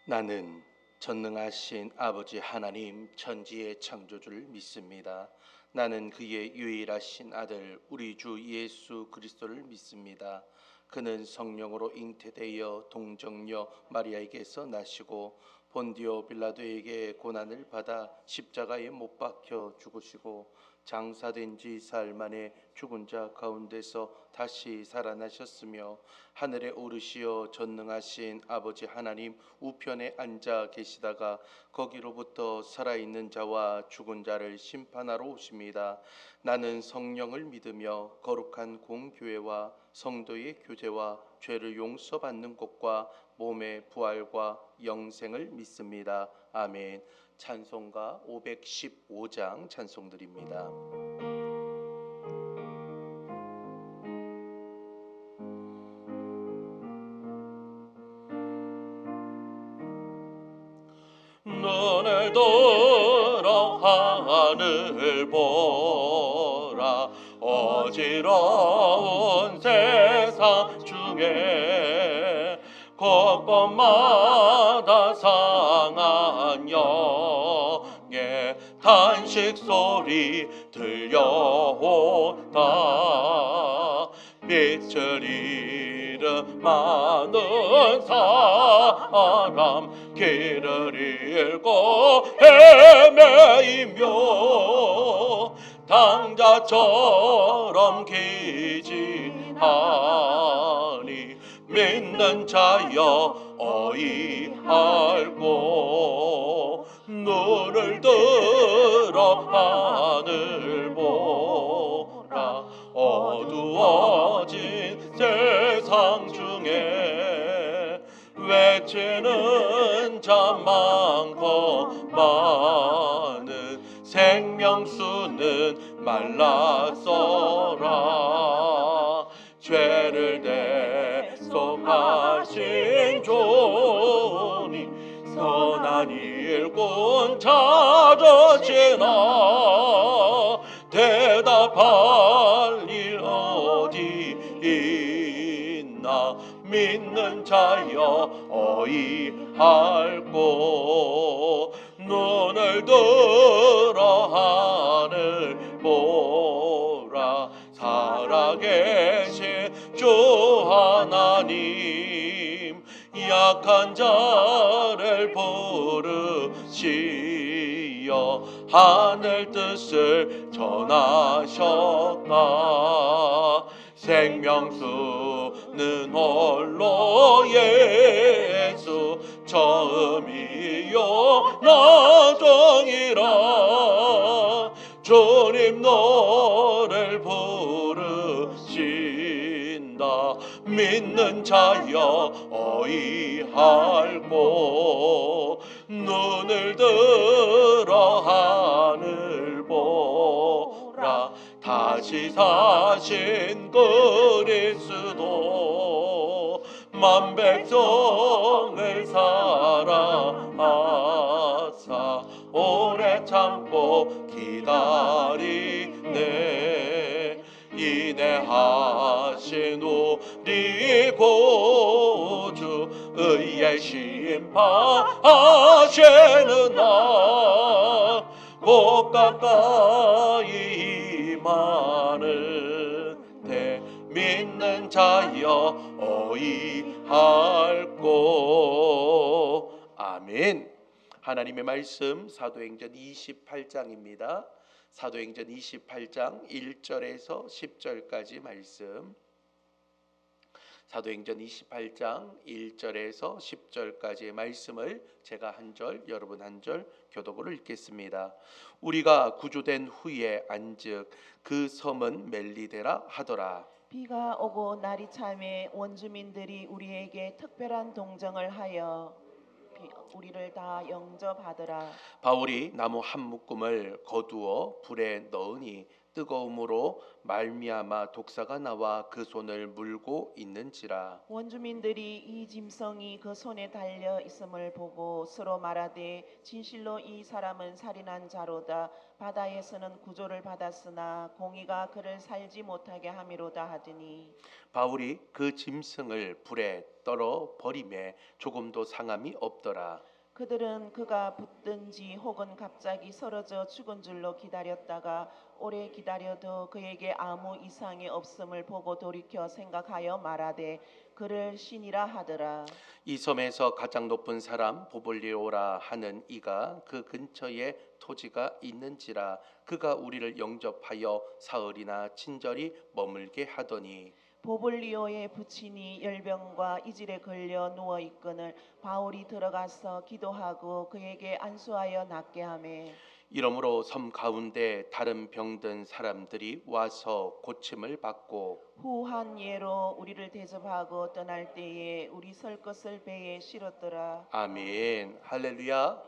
나는 전능하신 아버지 하나님 천지의 창조주를 믿습니다. 나는 그의 유일하신 아들 우리 주 예수 그리스도를 믿습니다. 그는 성령으로 잉태되어 동정녀 마리아에게서 나시고 본디오 빌라도에게 고난을 받아 십자가에 못 박혀 죽으시고 장사된 지 사흘 만에 죽은 자 가운데서 다시 살아나셨으며 하늘에 오르시어 전능하신 아버지 하나님 우편에 앉아 계시다가 거기로부터 살아있는 자와 죽은 자를 심판하러 오십니다. 나는 성령을 믿으며 거룩한 공교회와 성도의 교제와 죄를 용서받는 것과 몸의 부활과 영생을 믿습니다. 아멘. 찬송가 515장 찬송드립니다. 눈을 들어 하늘 보라. 어지러운 세상 중에 곳곳마다 상한 영의 탄식 소리 들려온다. 빛을 잃은 많은 사람 길을 잃고 헤매이며 당자처럼 기진하니 믿는 자여 어이할꼬. 눈을 들어 하늘 보라. 어두워진 세상 중에 외치는 자 많고 많은 생명수는 말랐어라. 죄를 대속하신 주님 선한 일꾼 찾으시나. 대답할 일 어디 있나. 믿는 자여 어이할꼬. 눈을 들어 하늘 보라. 살아계신 주 하나님 약한 자를 부르시어 하늘 뜻을 전하셨다. 생명수는 홀로 예수 처음이요 나중이라. 주님 너를 부르신다. 믿는 자여 어이할꼬. 눈을 들어 하늘 보라. 다시 사신 그리스도 만 백성을 사랑하사 오래 참고 기다리네. 인내하신 우리 구주 의의 심판하시는 날 곧 가까이 임하는데 믿는 자여 어이할꼬. 아멘. 하나님의 말씀 사도행전 28장입니다. 사도행전 28장 1절에서 10절까지 말씀. 사도행전 28장 1절에서 10절까지의 말씀을 제가 한 절, 여러분 한 절 교독으로 읽겠습니다. 우리가 구조된 후에 안즉 그 섬은 멜리데라 하더라. 비가 오고 날이 참에 원주민들이 우리에게 특별한 동정을 하여 우리를 다 영접하더라. 바울이 나무 한 묶음을 거두어 불에 넣으니 뜨거움으로 말미암아 독사가 나와 그 손을 물고 있는지라. 원주민들이 이 짐승이 그 손에 달려 있음을 보고 서로 말하되 진실로 이 사람은 살인한 자로다. 바다에서는 구조를 받았으나 공의가 그를 살지 못하게 함이로다 하더니 바울이 그 짐승을 불에 떨어 버림에 조금도 상함이 없더라. 그들은 그가 붙든지 혹은 갑자기 쓰러져 죽은 줄로 기다렸다가 오래 기다려도 그에게 아무 이상이 없음을 보고 돌이켜 생각하여 말하되 그를 신이라 하더라. 이 섬에서 가장 높은 사람 보볼리오라 하는 이가 그 근처에 토지가 있는지라 그가 우리를 영접하여 사흘이나 친절히 머물게 하더니 보블리오의 부친이 열병과 이질에 걸려 누워 있거늘 바울이 들어가서 기도하고 그에게 안수하여 낫게 하매 이러므로 섬 가운데 다른 병든 사람들이 와서 고침을 받고 후한 예로 우리를 대접하고 떠날 때에 우리 설 것을 배에 실었더라. 아멘 할렐루야.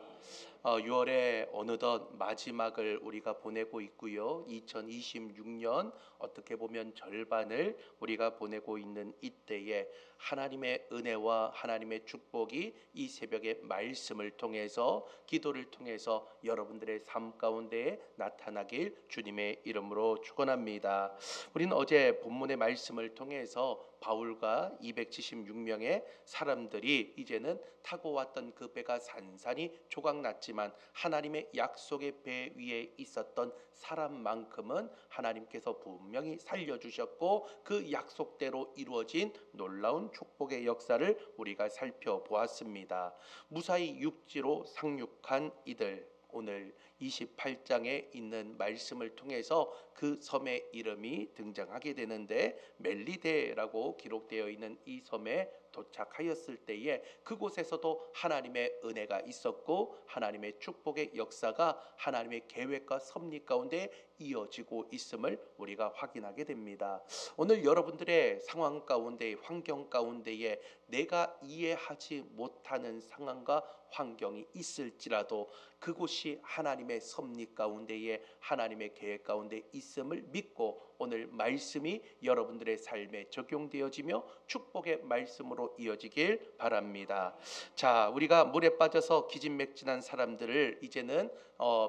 6월의 어느덧 마지막을 우리가 보내고 있고요. 2026년 어떻게 보면 절반을 우리가 보내고 있는 이때에 하나님의 은혜와 하나님의 축복이 이 새벽의 말씀을 통해서 기도를 통해서 여러분들의 삶 가운데 나타나길 주님의 이름으로 축원합니다. 우리는 어제 본문의 말씀을 통해서 바울과 276명의 사람들이 이제는 타고 왔던 그 배가 산산이 조각났지만 하나님의 약속의 배 위에 있었던 사람만큼은 하나님께서 분명히 살려주셨고 그 약속대로 이루어진 놀라운 축복의 역사를 우리가 살펴보았습니다. 무사히 육지로 상륙한 이들, 오늘 28장에 있는 말씀을 통해서 그 섬의 이름이 등장하게 되는데 멜리데라고 기록되어 있는 이 섬에 도착하였을 때에 그곳에서도 하나님의 은혜가 있었고 하나님의 축복의 역사가 하나님의 계획과 섭리 가운데 이어지고 있음을 우리가 확인하게 됩니다. 오늘 여러분들의 상황 가운데 환경 가운데에 내가 이해하지 못하는 상황과 환경이 있을지라도 그곳이 하나님의 섭리 가운데에 하나님의 계획 가운데 있음을 믿고 오늘 말씀이 여러분들의 삶에 적용되어지며 축복의 말씀으로 이어지길 바랍니다. 자, 우리가 물에 빠져서 기진맥진한 사람들을 이제는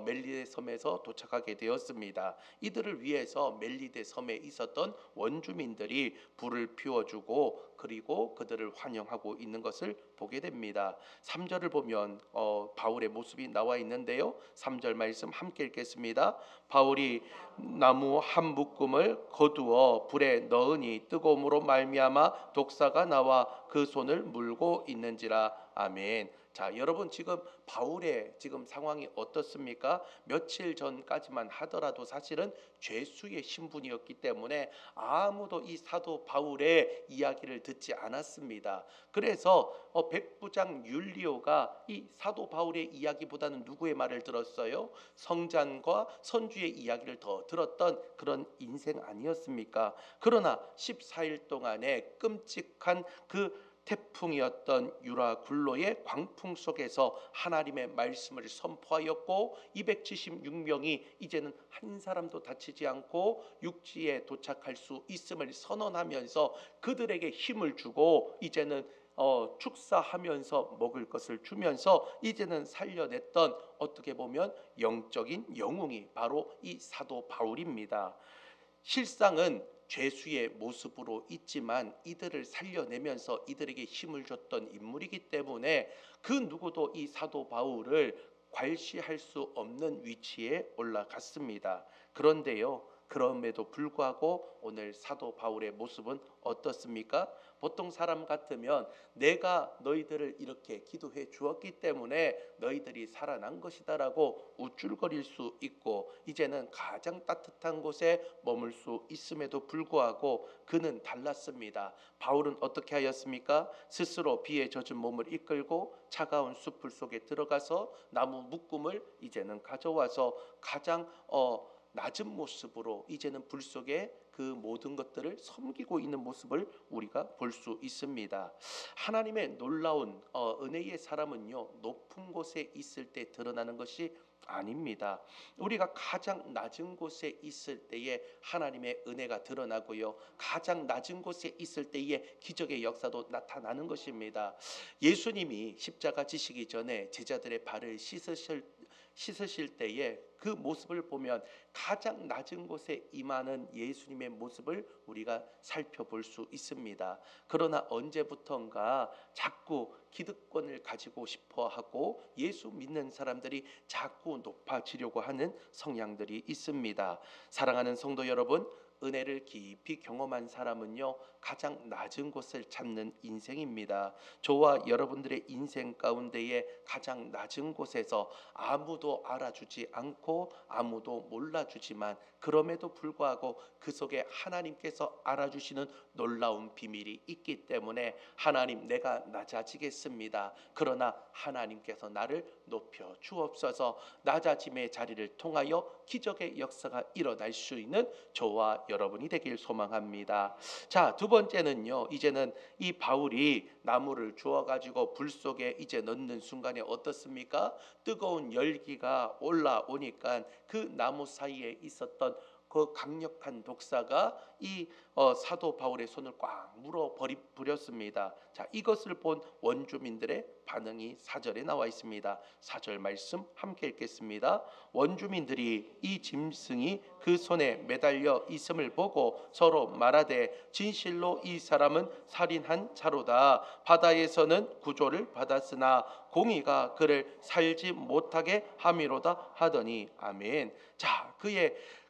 멜리데 섬에서 도착하게 되었습니다. 이들을 위해서 멜리데 섬에 있었던 원주민들이 불을 피워주고 그리고 그들을 환영하고 있는 것을 보게 됩니다. 3절을 보면 바울의 모습이 나와 있는데요. 3절 말씀 함께 읽겠습니다. 바울이 나무 한 묶음을 거두어 불에 넣으니 뜨거움으로 말미암아 독사가 나와 그 손을 물고 있는지라. 아멘. 자, 여러분 지금 바울의 지금 상황이 어떻습니까? 며칠 전까지만 하더라도 사실은 죄수의 신분이었기 때문에 아무도 이 사도 바울의 이야기를 듣지 않았습니다. 그래서 백부장 율리오가 이 사도 바울의 이야기보다는 누구의 말을 들었어요? 성잔과 선주의 이야기를 더 들었던 그런 인생 아니었습니까? 그러나 14일 동안의 끔찍한 그 태풍이었던 유라굴로의 광풍 속에서 하나님의 말씀을 선포하였고 276명이 이제는 한 사람도 다치지 않고 육지에 도착할 수 있음을 선언하면서 그들에게 힘을 주고 이제는 축사하면서 먹을 것을 주면서 이제는 살려냈던 어떻게 보면 영적인 영웅이 바로 이 사도 바울입니다. 실상은 죄수의 모습으로 있지만 이들을 살려내면서 이들에게 힘을 줬던 인물이기 때문에 그 누구도 이 사도 바울을 괄시할 수 없는 위치에 올라갔습니다. 그런데요, 그럼에도 불구하고 오늘 사도 바울의 모습은 어떻습니까? 보통 사람 같으면 내가 너희들을 이렇게 기도해 주었기 때문에 너희들이 살아난 것이다라고 우쭐거릴 수 있고 이제는 가장 따뜻한 곳에 머물 수 있음에도 불구하고 그는 달랐습니다. 바울은 어떻게 하였습니까? 스스로 비에 젖은 몸을 이끌고 차가운 숲을 속에 들어가서 나무 묶음을 이제는 가져와서 가장 낮은 모습으로 이제는 불 속에 그 모든 것들을 섬기고 있는 모습을 우리가 볼 수 있습니다. 하나님의 놀라운 은혜의 사람은요, 높은 곳에 있을 때 드러나는 것이 아닙니다. 우리가 가장 낮은 곳에 있을 때에 하나님의 은혜가 드러나고요, 가장 낮은 곳에 있을 때에 기적의 역사도 나타나는 것입니다. 예수님이 십자가 지시기 전에 제자들의 발을 씻으실 때에 그 모습을 보면 가장 낮은 곳에 임하는 예수님의 모습을 우리가 살펴볼 수 있습니다. 그러나 언제부턴가 자꾸 기득권을 가지고 싶어 하고 예수 믿는 사람들이 자꾸 높아지려고 하는 성향들이 있습니다. 사랑하는 성도 여러분, 은혜를 깊이 경험한 사람은요, 가장 낮은 곳을 찾는 인생입니다. 저와 여러분들의 인생 가운데에 가장 낮은 곳에서 아무도 알아주지 않고 아무도 몰라주지만 그럼에도 불구하고 그 속에 하나님께서 알아주시는 놀라운 비밀이 있기 때문에 하나님, 내가 낮아지겠습니다. 그러나 하나님께서 나를 높여 주옵소서. 낮아짐의 자리를 통하여 기적의 역사가 일어날 수 있는 저와 여러분이 되길 소망합니다. 자, 두 번째는요, 이제는 이 바울이 나무를 주워 가지고 불 속에 이제 넣는 순간에 어떻습니까? 뜨거운 열기가 올라오니까 그 나무 사이에 있었던 그 강력한 독사가 이 사도 바울의 손을 꽉 물어 버렸습니다. 자, 이것을 본 원주민들의 반응이 4절에 나와 있습니다. 4절 말씀 함께 읽겠습니다. 원주민들이 이 짐승이 그 손에 매달려 있음을 보고 서로 말하되 진실로 이 사람은 살인한 자로다. 바다에서는 구조를 받았으나 공의가 그를 살지 못하게 함이로다 하더니 아멘. 자,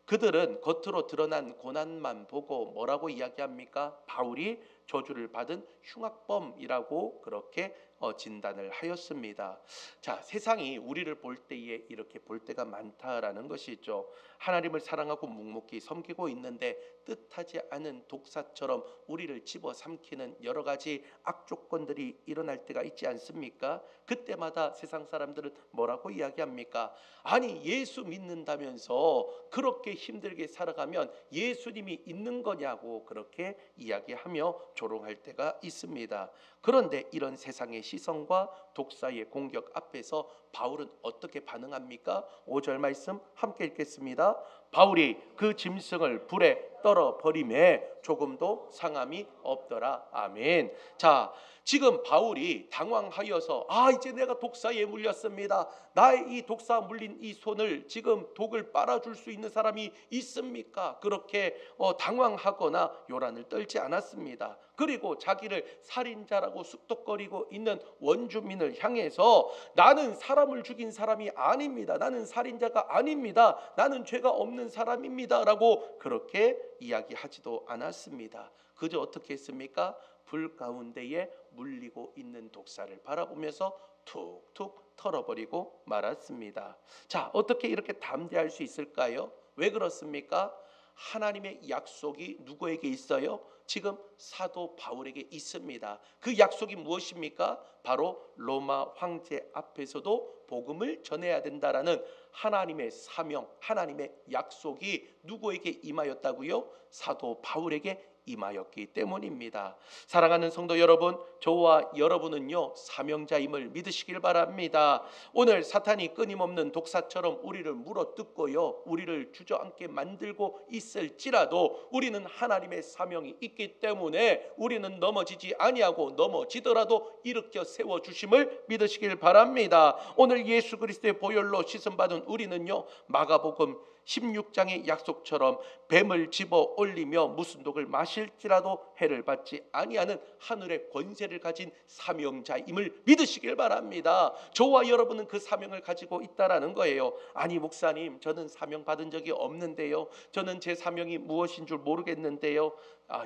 그들은 겉으로 드러난 고난만 보고 뭐라고 이야기합니까? 바울이 저주를 받은 흉악범이라고 그렇게 진단을 하였습니다. 자, 세상이 우리를 볼 때에 이렇게 볼 때가 많다라는 것이죠. 하나님을 사랑하고 묵묵히 섬기고 있는데 뜻하지 않은 독사처럼 우리를 집어삼키는 여러 가지 악조건들이 일어날 때가 있지 않습니까? 그때마다 세상 사람들은 뭐라고 이야기합니까? 아니, 예수 믿는다면서 그렇게 힘들게 살아가면 예수님이 있는 거냐고 그렇게 이야기하며 조롱할 때가 있습니다. 그런데 이런 세상의 시선과 독사의 공격 앞에서 바울은 어떻게 반응합니까? 5절 말씀 함께 읽겠습니다. 바울이 그 짐승을 불에 떨어 버림에 조금도 상함이 없더라. 아멘. 자, 지금 바울이 당황하여서 이제 내가 독사에 물렸습니다. 나의 이 독사 물린 이 손을 지금 독을 빨아줄 수 있는 사람이 있습니까? 그렇게 당황하거나 요란을 떨지 않았습니다. 그리고 자기를 살인자라고 쑥덕거리고 있는 원주민을 향해서 나는 사람을 죽인 사람이 아닙니다. 나는 살인자가 아닙니다. 나는 죄가 없는 사람입니다. 라고 그렇게 이야기하지도 않았습니다. 그저 어떻게 했습니까? 불 가운데에 물리고 있는 독사를 바라보면서 툭툭 털어버리고 말았습니다. 자, 어떻게 이렇게 담대할 수 있을까요? 왜 그렇습니까? 하나님의 약속이 누구에게 있어요? 지금 사도 바울에게 있습니다. 그 약속이 무엇입니까? 바로 로마 황제 앞에서도 복음을 전해야 된다라는 하나님의 사명, 하나님의 약속이 누구에게 임하였다고요? 사도 바울에게 임하였기 때문입니다. 사랑하는 성도 여러분, 저와 여러분은요, 사명자임을 믿으시길 바랍니다. 오늘 사탄이 끊임없는 독사처럼 우리를 물어뜯고요, 우리를 주저앉게 만들고 있을지라도 우리는 하나님의 사명이 있기 때문에 우리는 넘어지지 아니하고 넘어지더라도 일으켜 세워주심을 믿으시길 바랍니다. 오늘 예수 그리스도의 보혈로 씻음받은 우리는요, 마가복음 16장의 약속처럼 뱀을 집어 올리며 무슨 독을 마실지라도 해를 받지 아니하는 하늘의 권세를 가진 사명자임을 믿으시길 바랍니다. 저와 여러분은 그 사명을 가지고 있다라는 거예요. 아니, 목사님, 저는 사명 받은 적이 없는데요. 저는 제 사명이 무엇인 줄 모르겠는데요.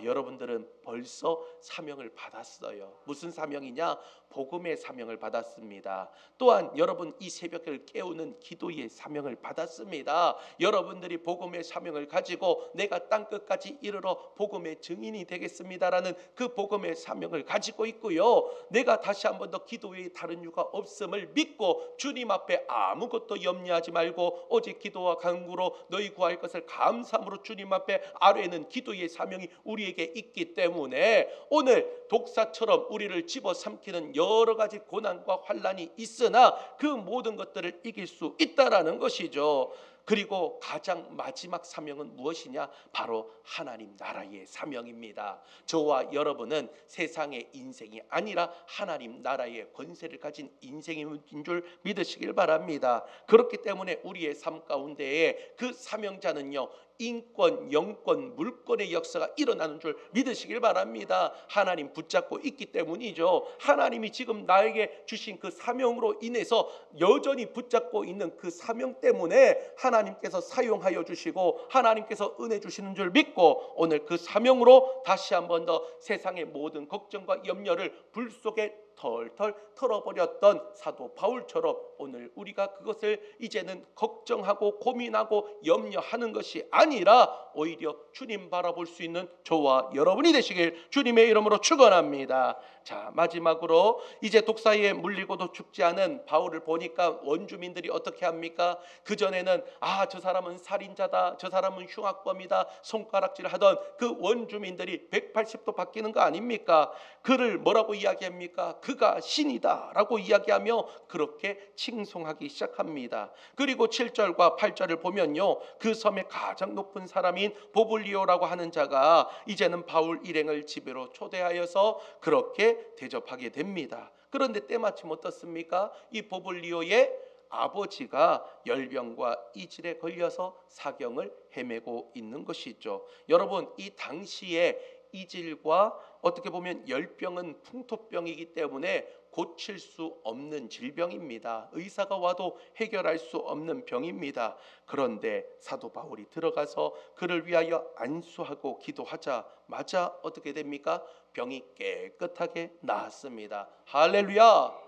여러분들은 벌써 사명을 받았어요. 무슨 사명이냐? 복음의 사명을 받았습니다. 또한 여러분, 이 새벽을 깨우는 기도의 사명을 받았습니다. 여러분들이 복음의 사명을 가지고 내가 땅끝까지 이르러 복음의 증인이 되겠습니다라는 그 복음의 사명을 가지고 있고요, 내가 다시 한 번 더 기도 외에 다른 이유가 없음을 믿고 주님 앞에 아무것도 염려하지 말고 오직 기도와 간구로 너희 구할 것을 감사함으로 주님 앞에 아뢰는 기도의 사명이 우리에게 있기 때문에 오늘 독사처럼 우리를 집어삼키는 여러 가지 고난과 환난이 있으나 그 모든 것들을 이길 수 있다라는 것이죠. 그리고 가장 마지막 사명은 무엇이냐? 바로 하나님 나라의 사명입니다. 저와 여러분은 세상의 인생이 아니라 하나님 나라의 권세를 가진 인생인 줄 믿으시길 바랍니다. 그렇기 때문에 우리의 삶 가운데에 그 사명자는요, 인권, 영권, 물권의 역사가 일어나는 줄 믿으시길 바랍니다. 하나님 붙잡고 있기 때문이죠. 하나님이 지금 나에게 주신 그 사명으로 인해서 여전히 붙잡고 있는 그 사명 때문에 하나님께서 사용하여 주시고 하나님께서 은혜 주시는 줄 믿고 오늘 그 사명으로 다시 한 번 더 세상의 모든 걱정과 염려를 불 속에 털털 털어버렸던 사도 바울처럼 오늘 우리가 그것을 이제는 걱정하고 고민하고 염려하는 것이 아니라 오히려 주님 바라볼 수 있는 저와 여러분이 되시길 주님의 이름으로 축원합니다. 자, 마지막으로 이제 독사에 물리고도 죽지 않은 바울을 보니까 원주민들이 어떻게 합니까? 그전에는 저 사람은 살인자다, 저 사람은 흉악범이다 손가락질 하던 그 원주민들이 180도 바뀌는 거 아닙니까? 그를 뭐라고 이야기합니까? 그가 신이다 라고 이야기하며 그렇게 칭송하기 시작합니다. 그리고 7절과 8절을 보면요, 그 섬의 가장 높은 사람인 보블리오라고 하는 자가 이제는 바울 일행을 집으로 초대하여서 그렇게 대접하게 됩니다. 그런데 때마침 어떻습니까? 이 보블리오의 아버지가 열병과 이질에 걸려서 사경을 헤매고 있는 것이죠. 여러분, 이 당시에 이질과 어떻게 보면 열병은 풍토병이기 때문에 고칠 수 없는 질병입니다. 의사가 와도 해결할 수 없는 병입니다. 그런데 사도 바울이 들어가서 그를 위하여 안수하고 기도하자마자 어떻게 됩니까? 병이 깨끗하게 나았습니다. 할렐루야!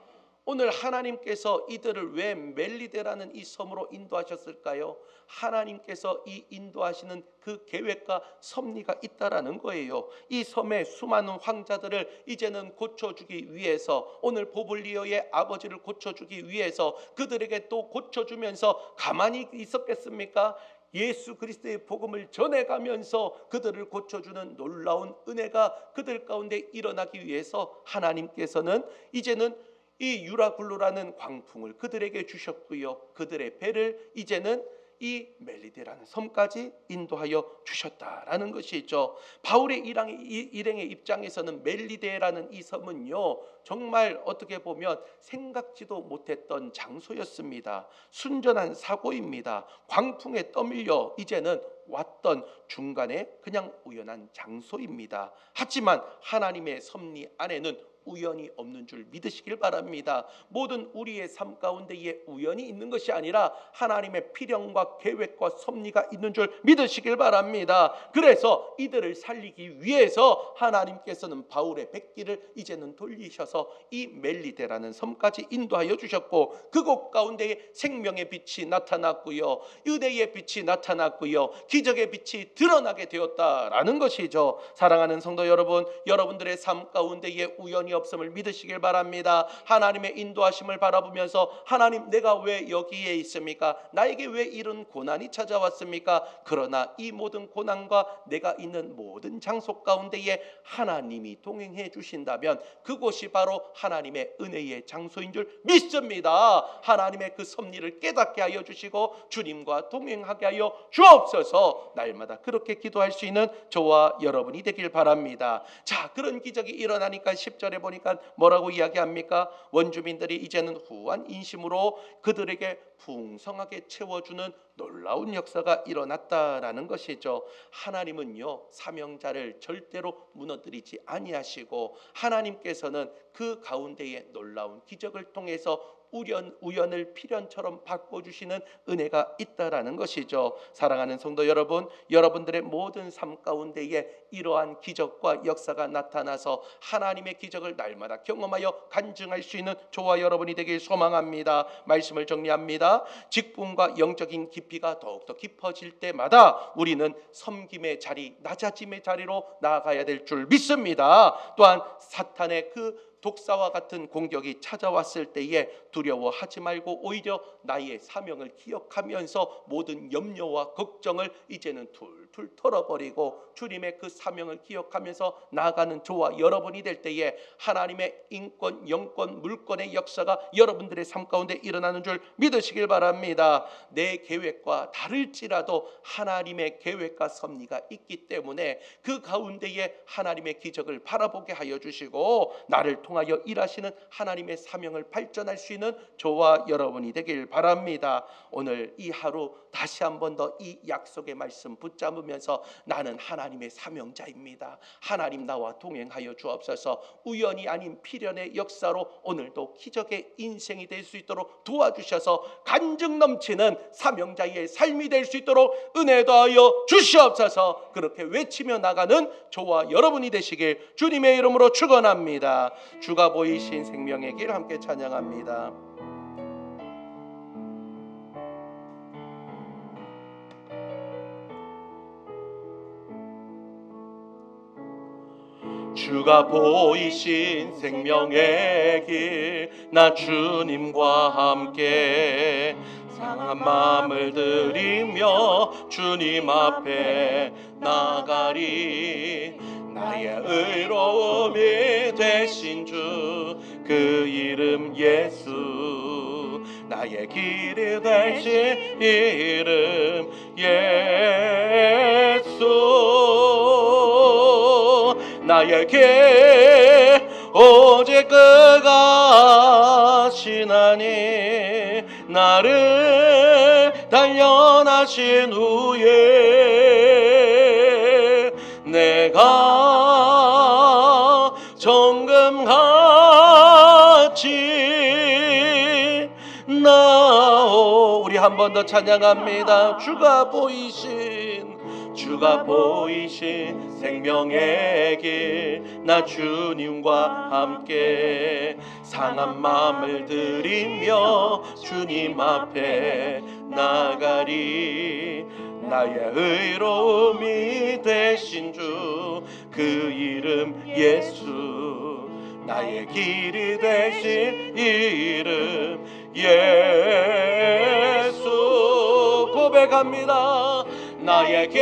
오늘 하나님께서 이들을 왜 멜리데라는 이 섬으로 인도하셨을까요? 하나님께서 이 인도하시는 그 계획과 섭리가 있다라는 거예요. 이 섬의 수많은 황자들을 이제는 고쳐주기 위해서, 오늘 보블리오의 아버지를 고쳐주기 위해서 그들에게 또 고쳐주면서 가만히 있었겠습니까? 예수 그리스도의 복음을 전해가면서 그들을 고쳐주는 놀라운 은혜가 그들 가운데 일어나기 위해서 하나님께서는 이제는 이 유라굴루라는 광풍을 그들에게 주셨고요, 그들의 배를 이제는 이 멜리데라는 섬까지 인도하여 주셨다라는 것이죠. 바울의 일행의 입장에서는 멜리데라는 이 섬은요, 정말 어떻게 보면 생각지도 못했던 장소였습니다. 순전한 사고입니다. 광풍에 떠밀려 이제는 왔던 중간에 그냥 우연한 장소입니다. 하지만 하나님의 섭리 안에는 우연이 없는 줄 믿으시길 바랍니다. 모든 우리의 삶 가운데에 우연이 있는 것이 아니라 하나님의 필형과 계획과 섭리가 있는 줄 믿으시길 바랍니다. 그래서 이들을 살리기 위해서 하나님께서는 바울의 백기를 이제는 돌리셔서 이 멜리데라는 섬까지 인도하여 주셨고, 그곳 가운데에 생명의 빛이 나타났고요, 은혜의 빛이 나타났고요, 기적의 빛이 드러나게 되었다라는 것이죠. 사랑하는 성도 여러분, 여러분들의 삶 가운데에 우연이 없음을 믿으시길 바랍니다. 하나님의 인도하심을 바라보면서 하나님, 내가 왜 여기에 있습니까? 나에게 왜 이런 고난이 찾아왔습니까? 그러나 이 모든 고난과 내가 있는 모든 장소 가운데에 하나님이 동행해 주신다면 그곳이 바로 하나님의 은혜의 장소인 줄 믿습니다. 하나님의 그 섭리를 깨닫게 하여 주시고 주님과 동행하게 하여 주옵소서. 날마다 그렇게 기도할 수 있는 저와 여러분이 되길 바랍니다. 자, 그런 기적이 일어나니까 10절에 보니까 뭐라고 이야기합니까? 원주민들이 이제는 후한 인심으로 그들에게 풍성하게 채워주는 놀라운 역사가 일어났다라는 것이죠. 하나님은요, 사명자를 절대로 무너뜨리지 아니하시고 하나님께서는 그 가운데에 놀라운 기적을 통해서 우연을 필연처럼 바꿔주시는 은혜가 있다라는 것이죠. 사랑하는 성도 여러분, 여러분들의 모든 삶 가운데에 이러한 기적과 역사가 나타나서 하나님의 기적을 날마다 경험하여 간증할 수 있는 저와 여러분이 되길 소망합니다. 말씀을 정리합니다. 직분과 영적인 깊이가 더욱더 깊어질 때마다 우리는 섬김의 자리, 낮아짐의 자리로 나아가야 될 줄 믿습니다. 또한 사탄의 그 독사와 같은 공격이 찾아왔을 때에 두려워하지 말고 오히려 나의 사명을 기억하면서 모든 염려와 걱정을 이제는 풀 털어버리고 주님의 그 사명을 기억하면서 나아가는 저와 여러분이 될 때에 하나님의 인권, 영권, 물권의 역사가 여러분들의 삶 가운데 일어나는 줄 믿으시길 바랍니다. 내 계획과 다를지라도 하나님의 계획과 섭리가 있기 때문에 그 가운데에 하나님의 기적을 바라보게 하여 주시고 나를 통하여 일하시는 하나님의 사명을 발전할 수 있는 저와 여러분이 되길 바랍니다. 오늘 이 하루 다시 한 번 더 이 약속의 말씀 붙잡으면서 나는 하나님의 사명자입니다. 하나님 나와 동행하여 주옵소서. 우연이 아닌 필연의 역사로 오늘도 기적의 인생이 될 수 있도록 도와주셔서 간증 넘치는 사명자의 삶이 될 수 있도록 은혜 더하여 주시옵소서. 그렇게 외치며 나가는 저와 여러분이 되시길 주님의 이름으로 축원합니다. 주가 보이신 생명의 길 함께 찬양합니다. 주가 보이신 생명의 길 나 주님과 함께 상한 마음을 들이며 주님 앞에 나가리. 나의 의로움이 되신 주 그 이름 예수, 나의 길이 되신 이름 예수. 나에게 오직 그가 시나니 나를 단련하신 후에 내가 정금같이 나오. 우리 한 번 더 찬양합니다. 주가 보이신 생명의 길 나 주님과 함께 상한 마음을 들이며 주님 앞에 나가리. 나의 의로움이 되신 주 그 이름 예수, 나의 길이 되신 이름 예수. 고백합니다. 나에게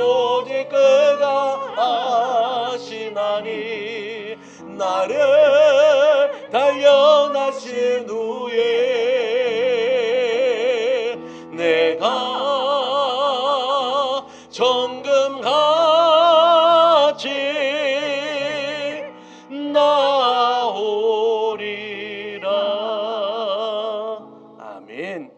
오직 그가 아시나니 나를 단련하신 후에 내가 정금같이 나오리라. 아멘.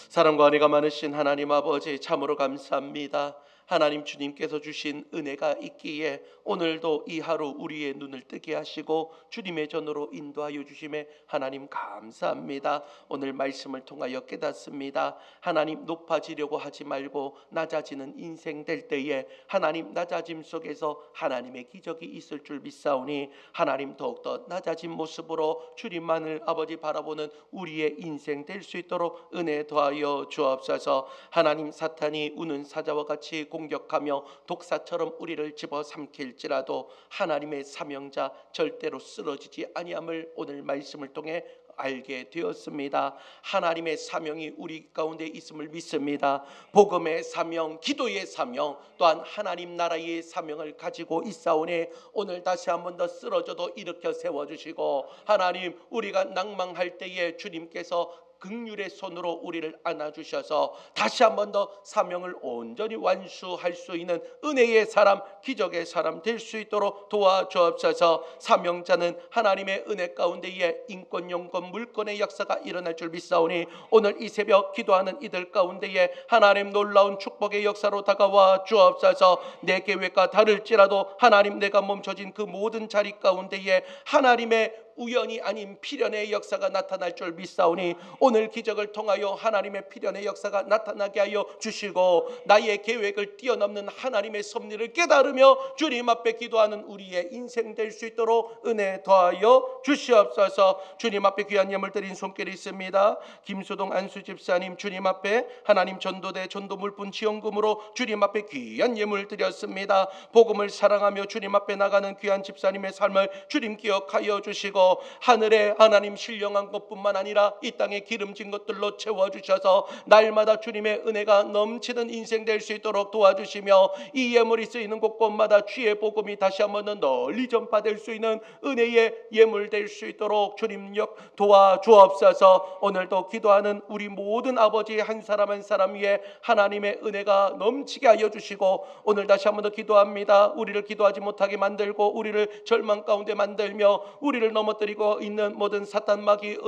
사랑과 은혜가 많으신 하나님 아버지, 참으로 감사합니다. 하나님 주님께서 주신 은혜가 있기에 오늘도 이 하루 우리의 눈을 뜨게 하시고 주님의 전으로 인도하여 주심에 하나님 감사합니다. 오늘 말씀을 통하여 깨닫습니다. 하나님 높아지려고 하지 말고 낮아지는 인생 될 때에 하나님 낮아짐 속에서 하나님의 기적이 있을 줄 믿사오니 하나님 더욱더 낮아진 모습으로 주님만을 아버지 바라보는 우리의 인생 될 수 있도록 은혜 더하여 주옵소서. 하나님 사탄이 우는 사자와 같이 공격하며 독사처럼 우리를 집어삼킬지라도 하나님의 사명자 절대로 쓰러지지 아니함을 오늘 말씀을 통해 알게 되었습니다. 하나님의 사명이 우리 가운데 있음을 믿습니다. 복음의 사명, 기도의 사명, 또한 하나님 나라의 사명을 가지고 있사오니 오늘 다시 한 번 더 쓰러져도 일으켜 세워주시고 하나님 우리가 낭망할 때에 주님께서 긍휼의 손으로 우리를 안아주셔서 다시 한 번 더 사명을 온전히 완수할 수 있는 은혜의 사람, 기적의 사람 될 수 있도록 도와주옵소서. 사명자는 하나님의 은혜 가운데에 인권, 영권, 물권의 역사가 일어날 줄 믿사오니 오늘 이 새벽 기도하는 이들 가운데에 하나님 놀라운 축복의 역사로 다가와 주옵소서. 내 계획과 다를지라도 하나님 내가 멈춰진 그 모든 자리 가운데에 하나님의 우연이 아닌 필연의 역사가 나타날 줄 믿사오니 오늘 기적을 통하여 하나님의 필연의 역사가 나타나게 하여 주시고 나의 계획을 뛰어넘는 하나님의 섭리를 깨달으며 주님 앞에 기도하는 우리의 인생 될 수 있도록 은혜 더하여 주시옵소서. 주님 앞에 귀한 예물 드린 손길이 있습니다. 김수동 안수 집사님 주님 앞에 하나님 전도대 전도물품 지원금으로 주님 앞에 귀한 예물 드렸습니다. 복음을 사랑하며 주님 앞에 나가는 귀한 집사님의 삶을 주님 기억하여 주시고 주시며 하늘에 하나님 신령한 것뿐만 아니라 이 땅에 기름진 것들로 채워주셔서 날마다 주님의 은혜가 넘치는 인생 될 수 있도록 도와주시며 이 예물이 쓰이는 곳곳마다 주의 복음이 다시 한번 더 널리 전파될 수 있는 은혜의 예물 될 수 있도록 주님 도와주옵소서. 오늘도 기도하는 우리 모든 아버지 한 사람 한 사람 위에 하나님의 은혜가 넘치게 하여 주시고 오늘 다시 한번 더 기도합니다. 우리를 기도하지 못하게 만들고 우리를 절망 가운데 만들며 우리를 넘어뜨리고 있는 모든 사탄 마귀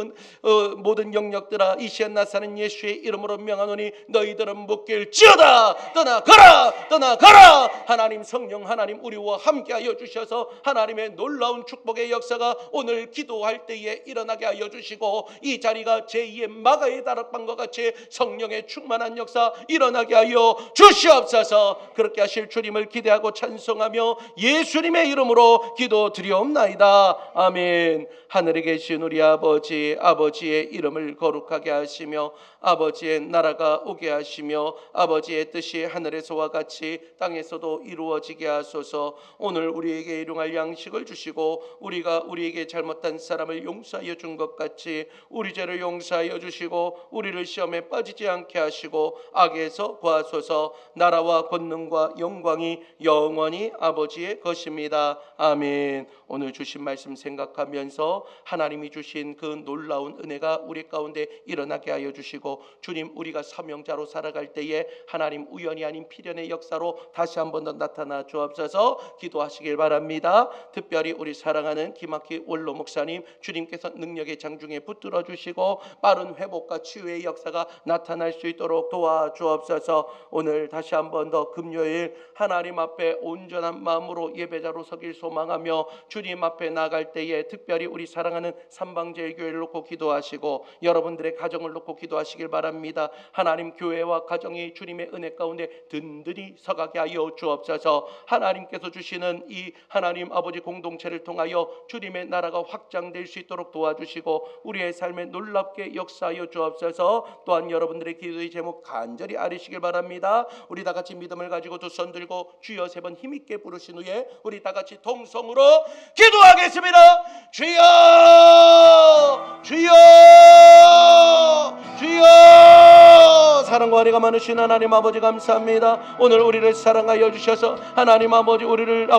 모든 영역들아 이 시간 나사는 예수의 이름으로 명하노니 너희들은 묶일지어다. 떠나가라 떠나가라. 하나님 성령 하나님 우리와 함께하여 주셔서 하나님의 놀라운 축복의 역사가 오늘 기도할 때에 일어나게 하여 주시고 이 자리가 제2의 마가의 다락방과 같이 성령의 충만한 역사 일어나게 하여 주시옵소서. 그렇게 하실 주님을 기대하고 찬송하며 예수님의 이름으로 기도드리옵나이다. 아멘. 하늘에 계신 우리 아버지의 이름을 거룩하게 하시며 아버지의 나라가 오게 하시며 아버지의 뜻이 하늘에서와 같이 땅에서도 이루어지게 하소서. 오늘 우리에게 일용할 양식을 주시고 우리가 우리에게 잘못한 사람을 용서하여 준 것 같이 우리 죄를 용서하여 주시고 우리를 시험에 빠지지 않게 하시고 악에서 구하소서. 나라와 권능과 영광이 영원히 아버지의 것입니다. 아멘. 오늘 주신 말씀 생각하면서 하나님이 주신 그 놀라운 은혜가 우리 가운데 일어나게 하여 주시고 주님 우리가 사명자로 살아갈 때에 하나님 우연이 아닌 필연의 역사로 다시 한 번 더 나타나 주옵소서. 기도하시길 바랍니다. 특별히 우리 사랑하는 김학희 원로 목사님 주님께서 능력의 장중에 붙들어 주시고 빠른 회복과 치유의 역사가 나타날 수 있도록 도와주옵소서. 오늘 다시 한 번 더 금요일 하나님 앞에 온전한 마음으로 예배자로 서길 소망하며 주님 앞에 나갈 때에 특별히 우리 사랑하는 삼방제일교회를 놓고 기도하시고 여러분들의 가정을 놓고 기도하시길 바랍니다. 하나님 교회와 가정이 주님의 은혜 가운데 든든히 서가게 하여 주옵소서. 하나님께서 주시는 이 하나님 아버지 공동체를 통하여 주님의 나라가 확장될 수 있도록 도와주시고 우리의 삶에 놀랍게 역사하여 주옵소서. 또한 여러분들의 기도의 제목 간절히 아뢰시길 바랍니다. 우리 다 같이 믿음을 가지고 두 손 들고 주여 세 번 힘있게 부르신 후에 우리 다 같이 동성으로 기도하겠습니다. 주여 주여 주여. 사랑과 은혜가 많으신 하나님 아버지 감사합니다. 오늘 우리를 사랑하여 주셔서 하나님 아버지 우리를 아버지